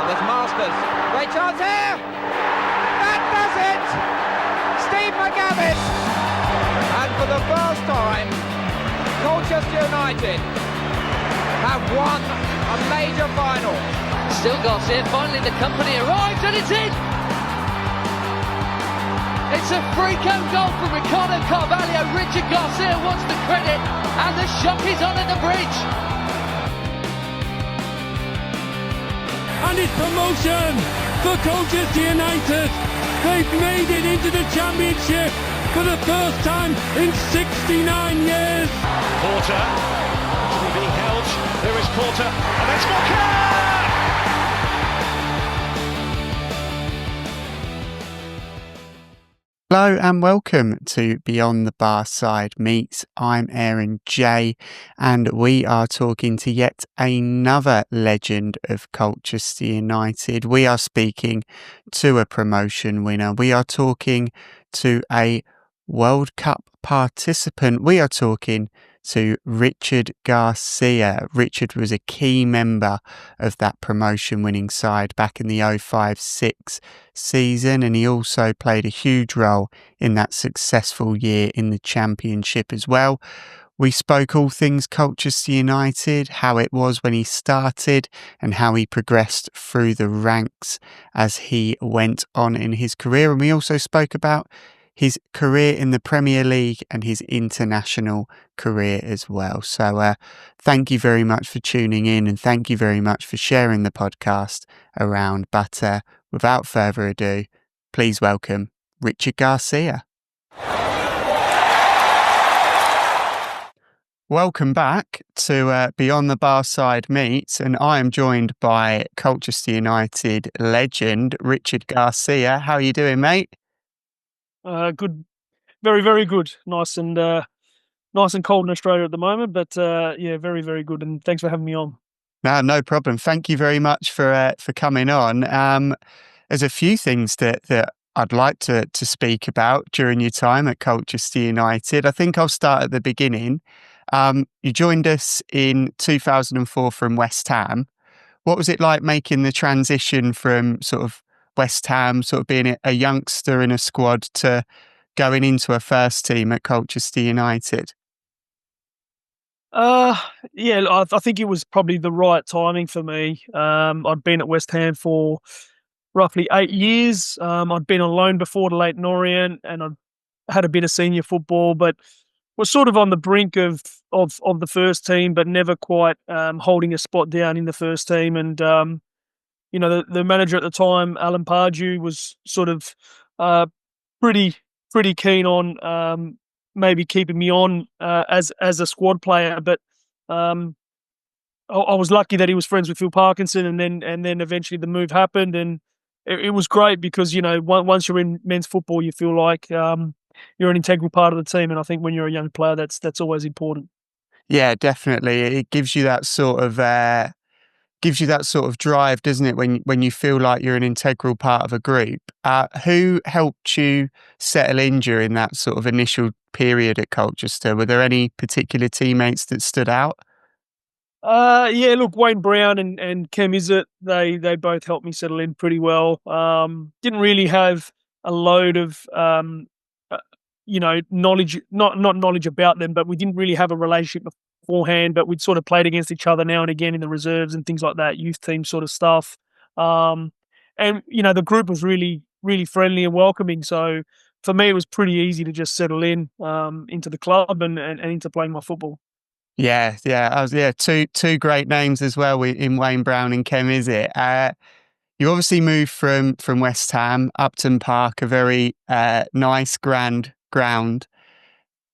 There's Masters. Great chance here. That does it. Steve McGavin. And for the first time, Colchester United have won a major final. Still Garcia, finally the company arrives and it's in! It's a freak-out goal from Ricardo Carvalho. Richard Garcia wants the credit and the shock is on at the bridge. And it's promotion for Colchester United. They've made it into the championship for the first time in 69 years. Porter, being held. There is Porter, and that's Walker! Hello and welcome to Beyond the Barside Meets. I'm Aaron J and we are talking to yet another legend of Colchester United. We are speaking to a promotion winner. We are talking to a World Cup participant. We are talking to Richard Garcia. Richard was a key member of that promotion winning side back in the 05-06 season, and he also played a huge role in that successful year in the championship as well. We spoke all things Colchester United, how it was when he started and how he progressed through the ranks as he went on in his career. And we also spoke about his career in the Premier League and his international career as well. So thank you very much for tuning in and thank you very much for sharing the podcast around. But without further ado, please welcome Richard Garcia. Welcome back to Beyond the Barside Meets, and I am joined by Colchester United legend Richard Garcia. How are you doing, mate? Good, very, very good. Nice and cold in Australia at the moment, but yeah, very, very good. And thanks for having me on. No problem. Thank you very much for coming on. There's a few things that I'd like to speak about during your time at Colchester United. I think I'll start at the beginning. You joined us in 2004 from West Ham. What was it like making the transition from sort of West Ham, sort of being a youngster in a squad, to going into a first team at Colchester United? Yeah, I think it was probably the right timing for me. I'd been at West Ham for roughly 8 years. I'd been on loan before to Leyton Orient, and I'd had a bit of senior football, but was sort of on the brink of the first team, but never quite holding a spot down in the first team. And you know, the manager at the time, Alan Pardew, was sort of pretty keen on maybe keeping me on as a squad player. But I was lucky that he was friends with Phil Parkinson, and then eventually the move happened, and it was great because, you know, once you're in men's football, you feel like you're an integral part of the team, and I think when you're a young player, that's always important. Yeah, definitely. It gives you that sort of drive, doesn't it, when you feel like you're an integral part of a group. Who helped you settle in during that sort of initial period at Colchester? Were there any particular teammates that stood out? Yeah, look, Wayne Brown and Cam Izzet, they both helped me settle in pretty well. Didn't really have a load of knowledge, not knowledge about them, but we didn't really have a relationship beforehand, but we'd sort of played against each other now and again in the reserves and things like that, youth team sort of stuff. And, you know, the group was really, really friendly and welcoming. So for me, it was pretty easy to just settle in into the club and into playing my football. Yeah. Two great names as well in Wayne Brown and Cam Izzet. You obviously moved from West Ham, Upton Park, a very nice, grand ground,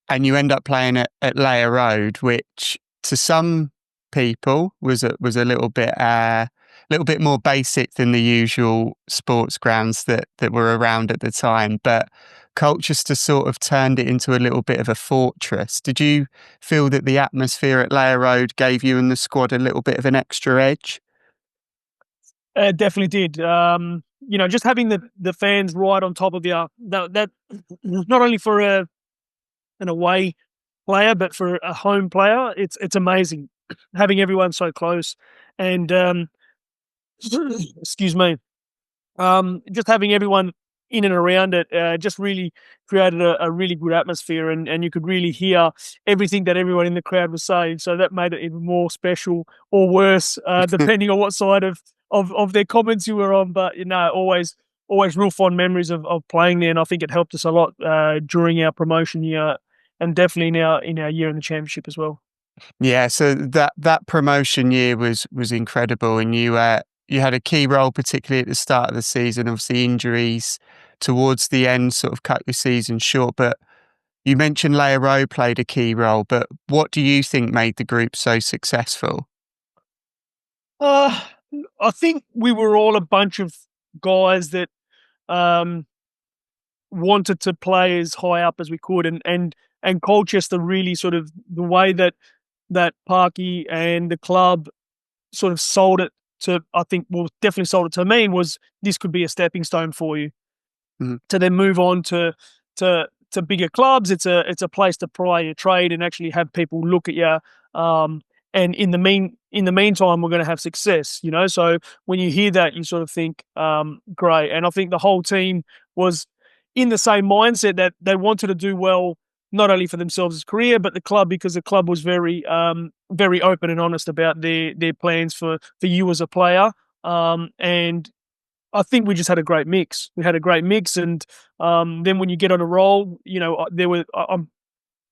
and you end up playing at Layer Road, which to some people was a little bit more basic than the usual sports grounds that were around at the time. But Colchester sort of turned it into a little bit of a fortress. Did you feel that the atmosphere at Layer Road gave you and the squad a little bit of an extra edge? It definitely did. You know, just having the fans right on top of you, that not only for an away player, but for a home player, it's amazing having everyone so close. And excuse me, just having everyone in and around it just really created a really good atmosphere, and you could really hear everything that everyone in the crowd was saying. So that made it even more special or worse, depending on what side of their comments you were on. But always real fond memories of playing there, and I think it helped us a lot during our promotion year, and definitely in our year in the championship as well. Yeah, so that promotion year was incredible, and you had a key role, particularly at the start of the season. Obviously, injuries towards the end sort of cut your season short. But you mentioned Leia Rowe played a key role. But what do you think made the group so successful? Uh, I think we were all a bunch of guys that um, wanted to play as high up as we could, and Colchester really sort of the way that Parky and the club sort of sold it to, I think, well, definitely sold it to me, was this could be a stepping stone for you Mhm. to then move on to bigger clubs. It's a place to ply your trade and actually have people look at you. And in the meantime, we're going to have success. So when you hear that, you sort of think, great. And I think the whole team was in the same mindset that they wanted to do well, not only for themselves as career, but the club, because the club was very open and honest about their plans for you as a player. And I think we just had a great mix. We had a great mix, and then when you get on a roll, there were.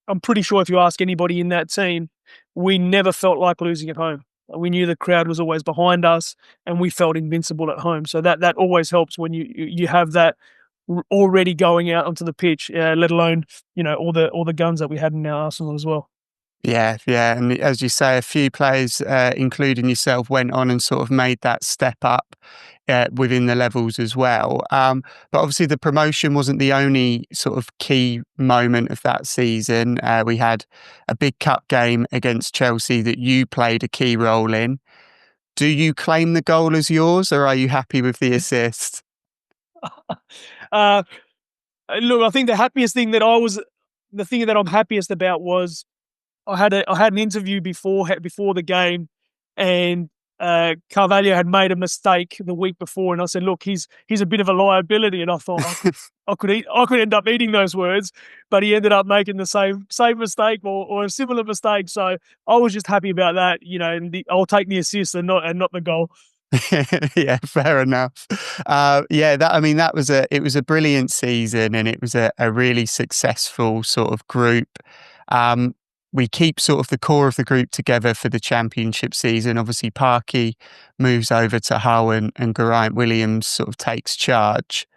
I'm pretty sure if you ask anybody in that team, we never felt like losing at home. We knew the crowd was always behind us, and we felt invincible at home. So that always helps when you have that already going out onto the pitch. Let alone all the guns that we had in our arsenal as well. Yeah, yeah, and as you say, a few players, including yourself, went on and sort of made that step up within the levels as well. But obviously, the promotion wasn't the only sort of key moment of that season. We had a big cup game against Chelsea that you played a key role in. Do you claim the goal as yours, or are you happy with the assist? Uh, Look, I think the thing that I'm happiest about was I had an interview before the game, and Carvalho had made a mistake the week before, and I said, "Look, he's a bit of a liability," and I thought I could end up eating those words, but he ended up making the same mistake or a similar mistake. So I was just happy about that, and I'll take the assist and not the goal. Yeah, fair enough. Yeah, that was it was a brilliant season, and it was a really successful sort of group. Um, we keep sort of the core of the group together for the championship season. Obviously, Parky moves over to Hull, and Geraint Williams sort of takes charge.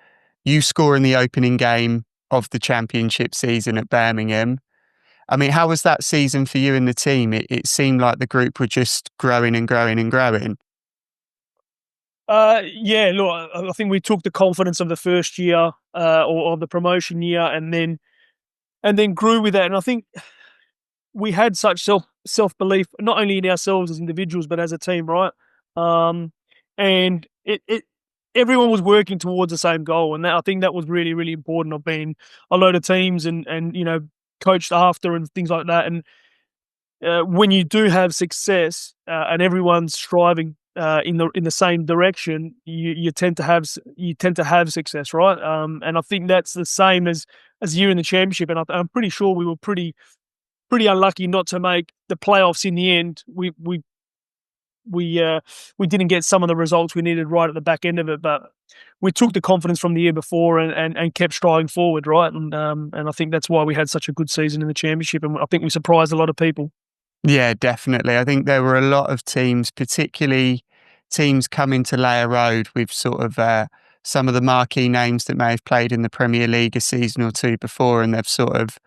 You score in the opening game of the championship season at Birmingham. I mean, how was that season for you and the team? It seemed like the group were just growing and growing and growing. Yeah, look, I think we took the confidence of the first year, or of the promotion year, and then grew with that. And I think we had such self belief, not only in ourselves as individuals, but as a team, right? And it everyone was working towards the same goal, and I think that was really really important. I've been a load of teams and coached after and things like that, and when you do have success and everyone's striving in the same direction, you tend to have success, right? And I think that's the same as you in the championship. And I'm pretty sure we were pretty unlucky not to make the playoffs in the end. We didn't get some of the results we needed right at the back end of it, but we took the confidence from the year before and kept striving forward, right? And I think that's why we had such a good season in the championship, and I think we surprised a lot of people. Yeah, definitely. I think there were a lot of teams, particularly teams coming to Layer Road with sort of some of the marquee names that may have played in the Premier League a season or two before, and they've sort of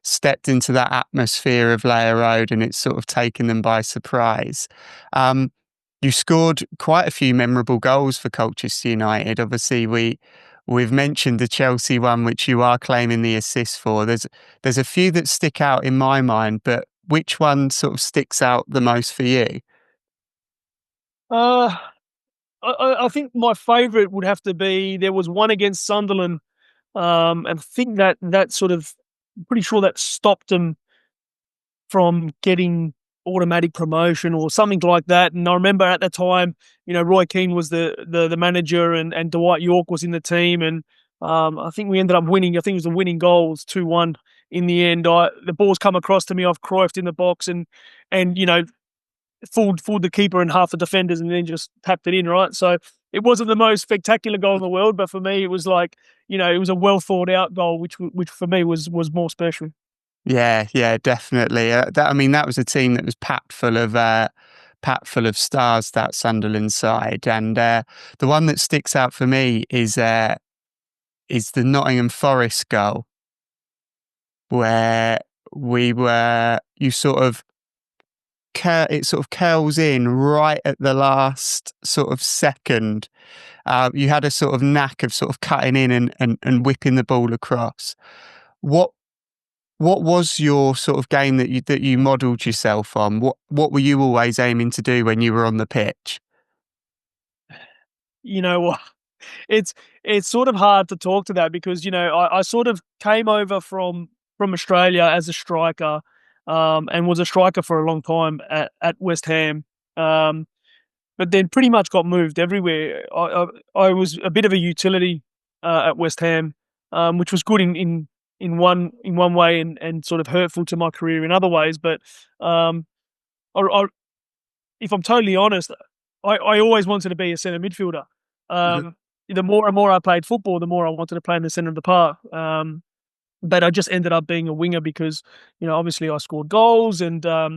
stepped into that atmosphere of Layer Road, and it's sort of taken them by surprise. You scored quite a few memorable goals for Colchester United. Obviously, we've mentioned the Chelsea one, which you are claiming the assist for. There's a few that stick out in my mind, but which one sort of sticks out the most for you? Uh, I think my favourite would have to be, there was one against Sunderland, and I think that sort of, pretty sure that stopped them from getting automatic promotion or something like that. And I remember at the time, Roy Keane was the manager, and Dwight York was in the team, and I think we ended up winning. I think it was the winning goal, was 2-1 in the end. The ball's come across to me off Cruyff in the box, and fooled the keeper and half the defenders, and then just tapped it in, right? So it wasn't the most spectacular goal in the world, but for me, it was like, it was a well thought out goal, which for me was more special. Yeah, definitely. That was a team that was packed full of stars, that Sunderland side, and the one that sticks out for me is the Nottingham Forest goal, where it sort of curls in right at the last sort of second. You had a sort of knack of sort of cutting in and whipping the ball across. What was your sort of game that you modelled yourself on? What were you always aiming to do when you were on the pitch? You know what? It's sort of hard to talk to that because I sort of came over from Australia as a striker, and was a striker for a long time at West Ham, but then pretty much got moved everywhere. I was a bit of a utility at West Ham, which was good in one way, and sort of hurtful to my career in other ways. But if I'm totally honest, I always wanted to be a centre midfielder. The more and more I played football, the more I wanted to play in the centre of the park. But I just ended up being a winger because, obviously I scored goals, and I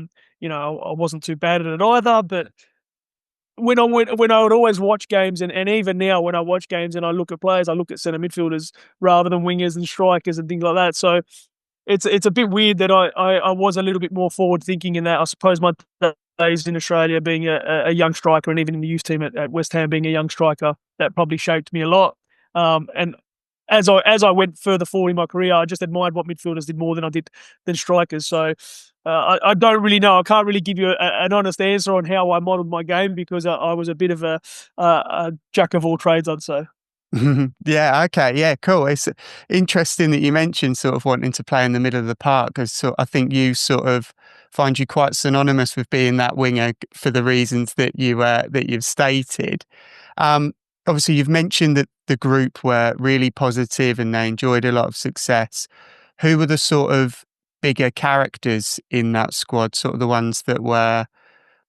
wasn't too bad at it either. But when I would always watch games, and even now when I watch games and I look at players, I look at centre midfielders rather than wingers and strikers and things like that. So it's a bit weird that I was a little bit more forward thinking in that. I suppose my days in Australia being a young striker, and even in the youth team at West Ham being a young striker, that probably shaped me a lot. And as I went further forward in my career, I just admired what midfielders did more than I did than strikers. So I don't really know. I can't really give you an honest answer on how I modelled my game because I was a bit of a jack of all trades, I'd say. Yeah, okay, yeah, cool. It's interesting that you mentioned sort of wanting to play in the middle of the park, because I think you sort of find you quite synonymous with being that winger for the reasons that you've stated. Obviously, you've mentioned that the group were really positive and they enjoyed a lot of success. Who were the sort of bigger characters in that squad, sort of the ones that were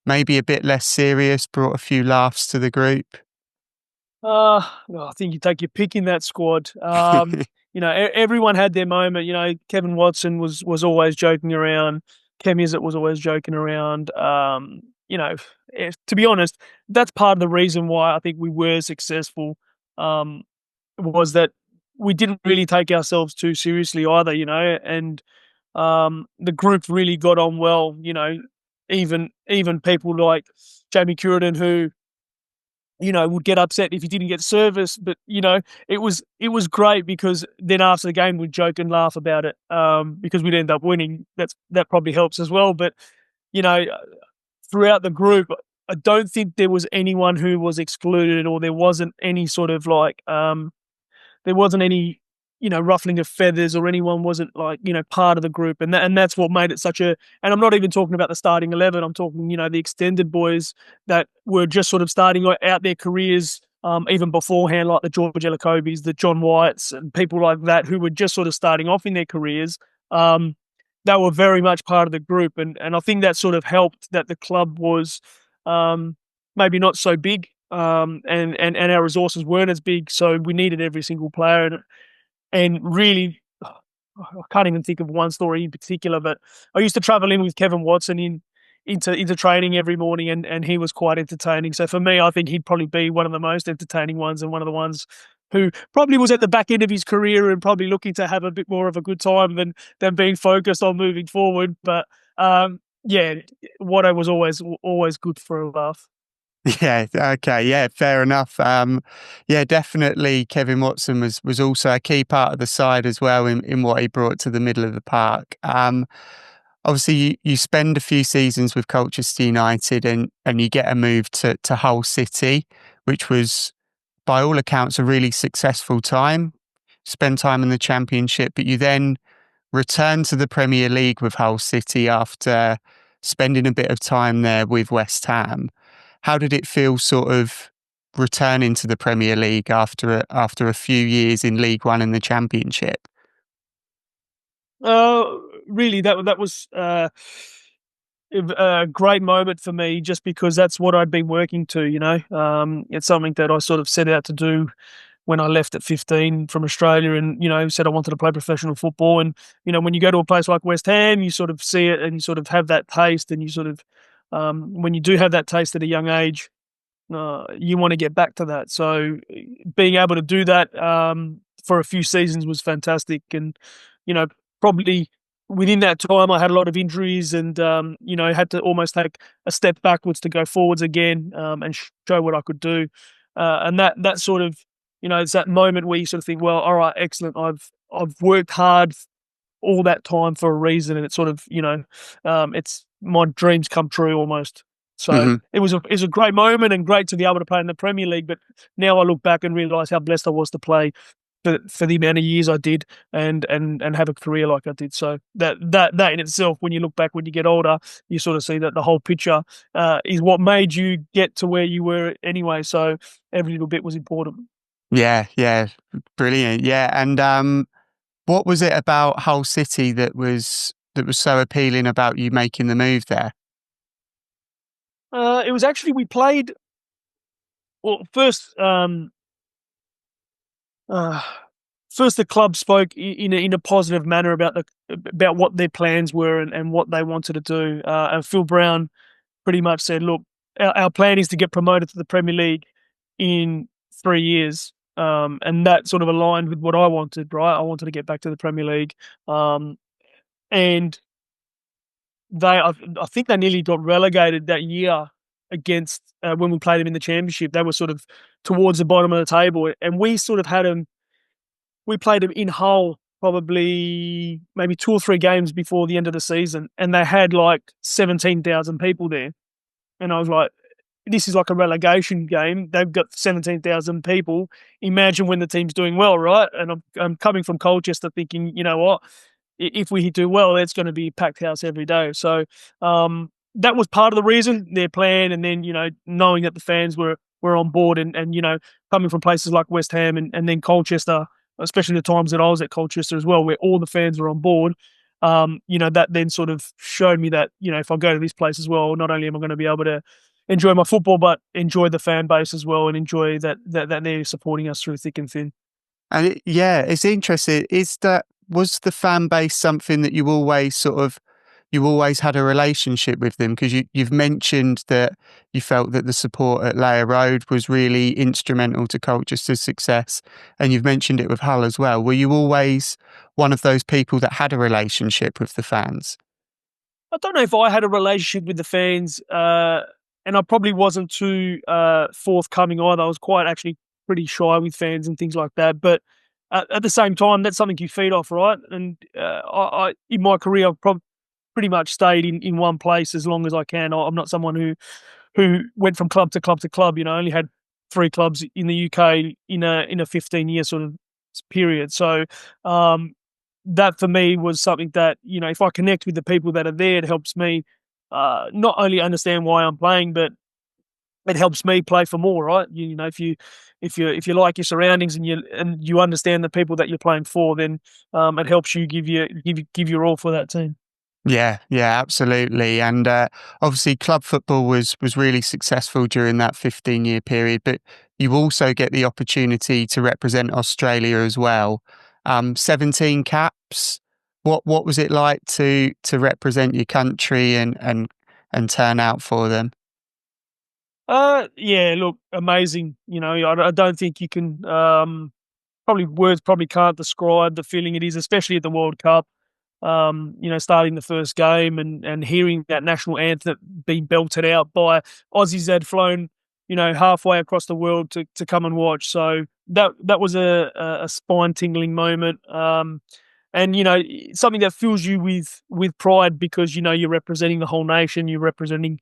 maybe a bit less serious, brought a few laughs to the group? I think you take your pick in that squad. Everyone had their moment. Kevin Watson was always joking around. Kem Izzet was always joking around. To be honest, that's part of the reason why I think we were successful, was that we didn't really take ourselves too seriously either, and the group really got on well, even people like Jamie Curran, who would get upset if he didn't get service, but it was great because then after the game we'd joke and laugh about it, because we'd end up winning. That probably helps as well. But throughout the group, I don't think there was anyone who was excluded, or there wasn't any sort of like there wasn't any ruffling of feathers, or anyone wasn't like part of the group, and that's what made it such a. And I'm not even talking about the starting 11. I'm talking the extended boys that were just sort of starting out their careers even beforehand, like the George Elakobis, the John Whites, and people like that who were just sort of starting off in their careers. They were very much part of the group, and I think that sort of helped that the club was maybe not so big, and our resources weren't as big, so we needed every single player. And really, I can't even think of one story in particular, but I used to travel in with Kevin Watson into training every morning, and he was quite entertaining. So for me, I think he'd probably be one of the most entertaining ones, and one of the ones who probably was at the back end of his career and probably looking to have a bit more of a good time than being focused on moving forward. But Watto was always good for a laugh. Yeah, okay, yeah, fair enough. Definitely Kevin Watson was also a key part of the side as well in what he brought to the middle of the park. Obviously, you spend a few seasons with Colchester United, and you get a move to Hull City, which was, by all accounts, a really successful time. Spend time in the Championship, but you then return to the Premier League with Hull City after spending a bit of time there with West Ham. How did it feel sort of returning to the Premier League after a few years in League One and the Championship? Really, that was a great moment for me, just because that's what I'd been working to. It's something that I sort of set out to do when I left at 15 from Australia, and said I wanted to play professional football. And when you go to a place like West Ham, you sort of see it and you sort of have that taste, and you sort of when you do have that taste at a young age, you want to get back to that. So being able to do that for a few seasons was fantastic. And probably within that time, I had a lot of injuries, and had to almost take a step backwards to go forwards again, and show what I could do. And that sort of, it's that moment where you sort of think, well, all right, excellent. I've worked hard all that time for a reason, and it's sort of, it's my dreams come true almost. So Hmm. it was a great moment, and great to be able to play in the Premier League. But now I look back and realise how blessed I was to play for the amount of years I did, and have a career like I did. So that in itself, when you look back when you get older, you sort of see that the whole picture is what made you get to where you were anyway. So every little bit was important. Yeah, yeah, brilliant. Yeah, and what was it about Hull City that was so appealing about you making the move there? It was actually, we played, well, uh, first the club spoke in a positive manner about what their plans were, and what they wanted to do. And Phil Brown pretty much said, "Look, our plan is to get promoted to the Premier League in 3 years." And that sort of aligned with what I wanted, right? I wanted to get back to the Premier League. Um, and I think they nearly got relegated that year against, when we played them in the Championship. They were sort of towards the bottom of the table, and we sort of had them. We played them in Hull probably maybe 2 or 3 games before the end of the season, and they had like 17,000 people there. And I was like, this is like a relegation game. They've got 17,000 people. Imagine when the team's doing well, right? And I'm coming from Colchester thinking, you know what? If we do well, it's going to be a packed house every day. So that was part of the reason, their plan. And then, knowing that the fans were on board, and coming from places like West Ham, and then Colchester, especially the times that I was at Colchester as well, where all the fans were on board. That then sort of showed me that, if I go to this place as well, not only am I going to be able to enjoy my football, but enjoy the fan base as well, and enjoy that they're supporting us through thick and thin. And yeah, it's interesting. Was the fan base something that you always had a relationship with them? Because you've mentioned that you felt that the support at Layer Road was really instrumental to Colchester's success, and you've mentioned it with Hull as well. Were you always one of those people that had a relationship with the fans? I don't know if I had a relationship with the fans, and I probably wasn't too forthcoming either. I was quite actually pretty shy with fans and things like that. But at the same time, that's something you feed off, right? And I in my career, I've pretty much stayed in one place as long as I can. I'm not someone who went from club to club to club. I only had 3 clubs in the UK in a 15-year sort of period. So that for me was something that, if I connect with the people that are there, it helps me not only understand why I'm playing, but it helps me play for more, right? If you like your surroundings, and you understand the people that you're playing for, then it helps you give your all for that team. Yeah, yeah, absolutely. And obviously, club football was really successful during that 15-year period, but you also get the opportunity to represent Australia as well. 17 caps. What was it like to represent your country and turn out for them? Yeah, look, amazing. I don't think you can, words probably can't describe the feeling it is, especially at the World Cup. Starting the first game, and hearing that national anthem being belted out by Aussies that had flown, halfway across the world to come and watch. So that was a spine tingling moment. And something that fills you with pride, because you're representing the whole nation. You're representing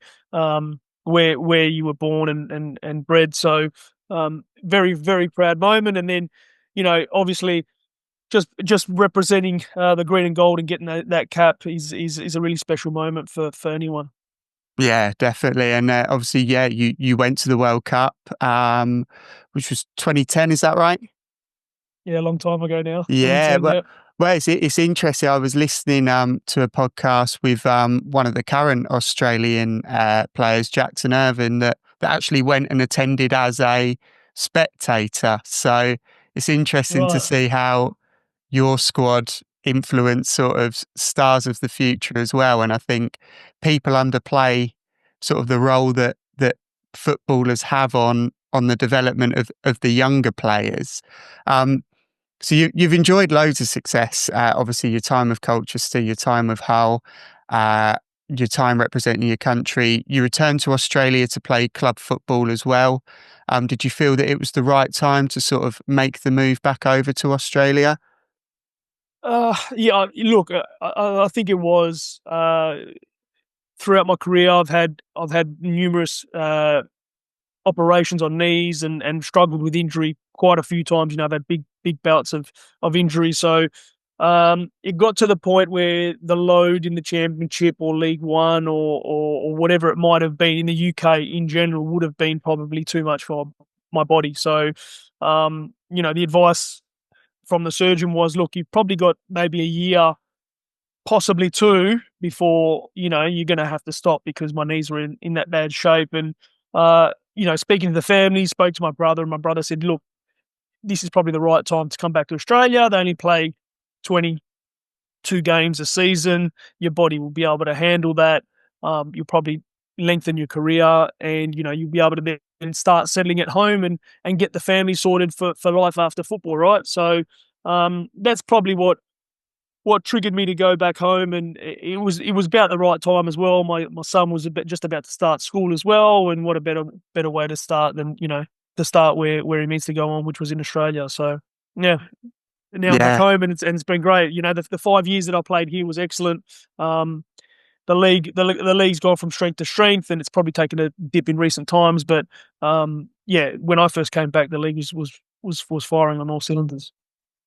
where you were born and bred. So very, very proud moment. And then obviously, just representing the green and gold and getting that cap is a really special moment for anyone. Yeah, definitely. And obviously, yeah, you went to the World Cup, which was 2010. Is that right? Yeah, a long time ago now. Yeah, 2010. Yeah. well, it's interesting. I was listening to a podcast with one of the current Australian players, Jackson Irvine, that actually went and attended as a spectator. So it's interesting to Right. see how your squad influence sort of stars of the future as well. And I think people underplay sort of the role that footballers have on the development of the younger players. So you've enjoyed loads of success. Obviously, your time with Colchester, your time with Hull, your time representing your country. You returned to Australia to play club football as well. Did you feel that it was the right time to sort of make the move back over to Australia? Yeah. Look, I think it was throughout my career. I've had numerous operations on knees and struggled with injury quite a few times. I've had big bouts of injury. So it got to the point where the load in the Championship or League One or whatever it might have been in the UK in general would have been probably too much for my body. So the advice from the surgeon was, look, you've probably got maybe a year, possibly two, before you're going to have to stop, because my knees were in that bad shape. And speaking to the family, spoke to my brother, and my brother said, look, this is probably the right time to come back to Australia. They only play 22 games a season. Your body will be able to handle that. You'll probably lengthen your career, and you'll be able to then start settling at home and get the family sorted for life after football, right? So that's probably what triggered me to go back home, and it was about the right time as well. My son was just about to start school as well, and what a better way to start than to start where he needs to go on, which was in Australia. So yeah, now I'm back Yeah. home, and it's been great. The 5 years that I played here was excellent. The league's gone from strength to strength, and it's probably taken a dip in recent times. But when I first came back, the league was firing on all cylinders.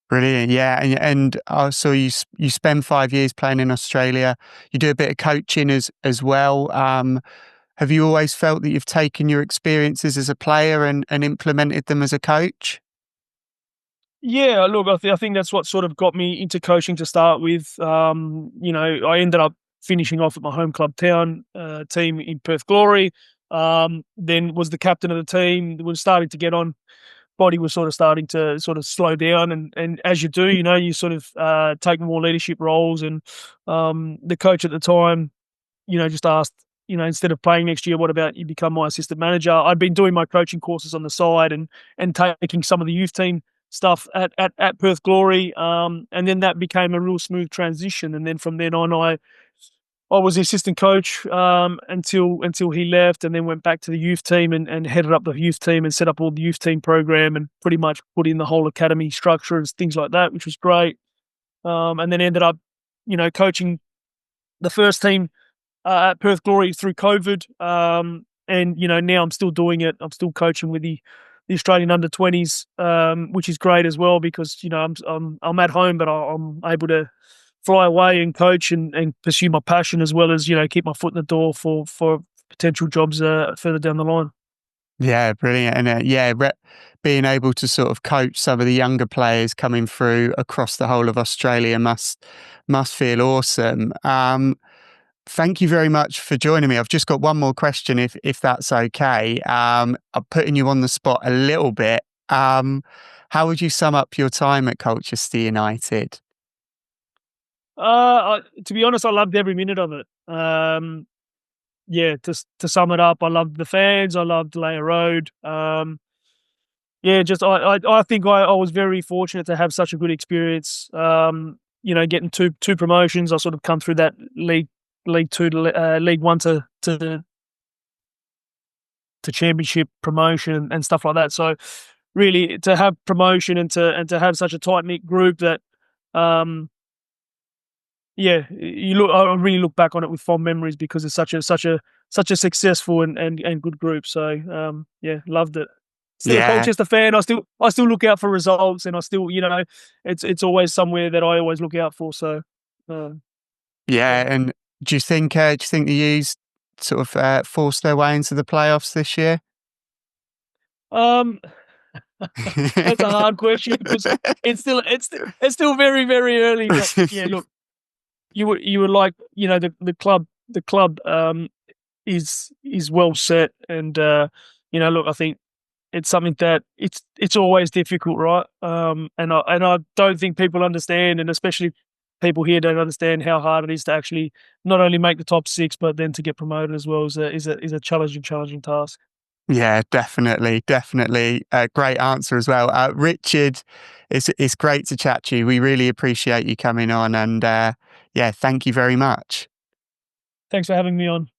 Brilliant, yeah, and I saw you spend 5 years playing in Australia. You do a bit of coaching as well. Have you always felt that you've taken your experiences as a player and implemented them as a coach? Yeah, look, I think that's what sort of got me into coaching to start with. I ended up finishing off at my home club town team in Perth Glory. Then was the captain of the team. Was starting to get on. Body was sort of starting to sort of slow down, and as you do, you sort of take more leadership roles. And the coach at the time, just asked, instead of playing next year, what about you become my assistant manager? I'd been doing my coaching courses on the side and taking some of the youth team stuff at Perth Glory, and then that became a real smooth transition. And then from then on, I was the assistant coach until he left, and then went back to the youth team and headed up the youth team and set up all the youth team program and pretty much put in the whole academy structure and things like that, which was great. And then ended up, coaching the first team at Perth Glory through COVID. And now I'm still doing it. I'm still coaching with the Australian under-20s, which is great as well, because I'm at home, but I'm able to fly away and coach and pursue my passion, as well as keep my foot in the door for potential jobs further down the line. Yeah, brilliant, and being able to sort of coach some of the younger players coming through across the whole of Australia must feel awesome. Thank you very much for joining me. I've just got one more question, if that's okay. I'm putting you on the spot a little bit. How would you sum up your time at Colchester United? To be honest, I loved every minute of it. To sum it up, I loved the fans. I loved Layer Road. I think I was very fortunate to have such a good experience. Getting two promotions. I sort of come through that League Two to League One to Championship promotion and stuff like that. So really, to have promotion and to have such a tight knit group that. I really look back on it with fond memories, because it's such a successful and good group. So loved it. still a Colchester fan. I still look out for results, and I still, it's always somewhere that I always look out for. So, And do you think the U's sort of forced their way into the playoffs this year? That's a hard question because it's still very, very early. But yeah, look, you would like, the club is well set, and look, I think it's something that it's always difficult, right? And I don't think people understand, and especially people here don't understand how hard it is to actually not only make the top 6, but then to get promoted as well is a challenging task. Yeah, definitely. A great answer as well. Richard, it's great to chat to you. We really appreciate you coming on, and thank you very much. Thanks for having me on.